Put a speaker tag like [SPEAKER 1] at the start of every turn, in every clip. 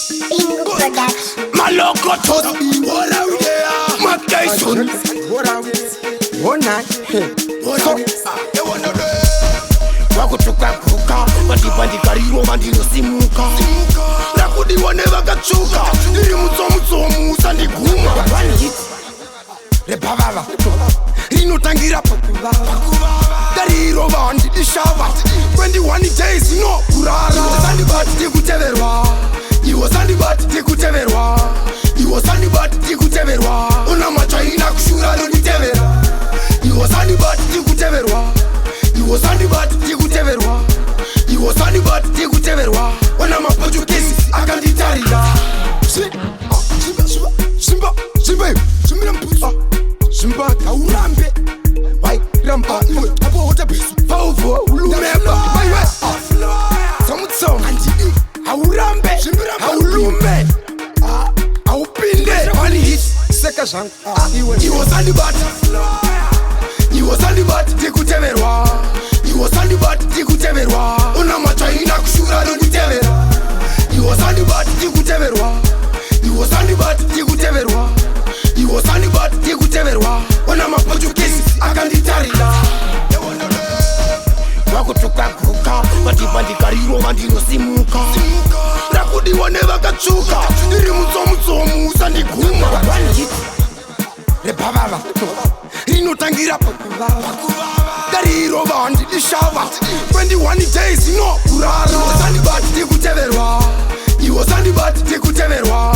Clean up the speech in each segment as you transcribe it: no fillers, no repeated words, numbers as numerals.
[SPEAKER 1] Bingo production.
[SPEAKER 2] Maloko Todd, what are we there? Mark Tyson,
[SPEAKER 3] What are we? One night.
[SPEAKER 2] what are we? Wakutuka kuka, batipandi kariro mandino simuka. Rakudi waneva kachuka, niri mutsomu sandiguma. One hit, repavava, rino tangira kariro bandi dishava. 21 days no kurara. Sandi bati tikuteverwa, iwo sandi bati tikuteverwa, iwo sandi bati tikuteverwa. Una machaina kushura noditevera, iwo sandi bati tikuteverwa. Iwo sandi bati tikuteverwa, iwo sandi bati tikuteverwa. Wana maportuguese akanditarira. Simba kaurambe, wai rampa iwe apo utabisu. Pauvo ulumeba, wai samutsom anti aurambe, aulume, aupinde. One hit,
[SPEAKER 3] Seka Zhang.
[SPEAKER 2] iwo sandi bati, iwo sandi bati tikuteverwa, iwo sandi bati tikuteverwa. Una machaina kushura noditevera, iwo sandi bati tikuteverwa, iwo sandi bati tikuteverwa, iwo sandi bati tikuteverwa. Wana maportuguese akanditarira. Wakutuka kuka, batipandi kariro mandino simuka. Rakudi waneva kachuka, niri mutsomu sandiguma. One hit, repavava, rino tangira kariro bandi dishava. 21 days no kurara. Iwo sandi bati tikuteverwa, iwo sandi bati tikuteverwa,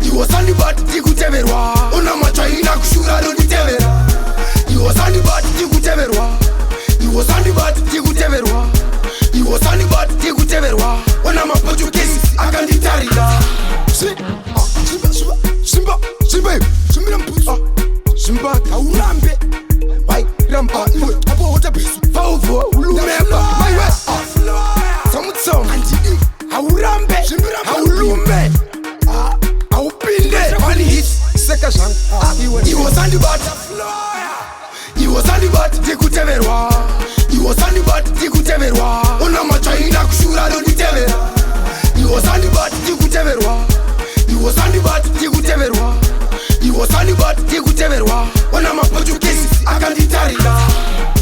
[SPEAKER 2] iwo sandi bati tikuteverwa. Una machaina kushura noditevera, iwo sandi bati tikuteverwa, iwo sandi bati tikuteverwa, iwo sandi bati tikuteverwa. Wana maportuguese akanditarira. Simba kaurambe, wai rampa iwe apo utabisu. Pauvo ulumeba, wai samutsom anti aurambe, aulume, aupinde. One hit,
[SPEAKER 3] Seka Zhang.
[SPEAKER 2] iwo sandi bati, iwo sandi bati tikuteverwa, iwo sandi bati tikuteverwa. Una machaina kushura noditevera, iwo sandi bati tikuteverwa, iwo sandi bati tikuteverwa, iwo sandi bati tikuteverwa. Wana maportuguese akanditarira.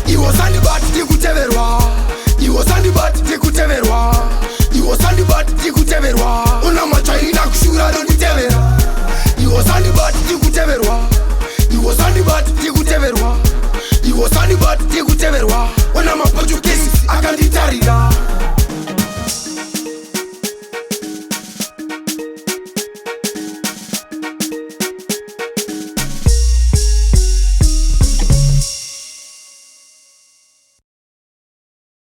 [SPEAKER 2] Iwo sandi bati tikuteverwa, iwo sandi bati tikuteverwa, iwo sandi bati tikuteverwa. Una machaina kushura noditevera, iwo sandi bati tikuteverwa, iwo sandi bati tikuteverwa, iwo sandi bati tikuteverwa.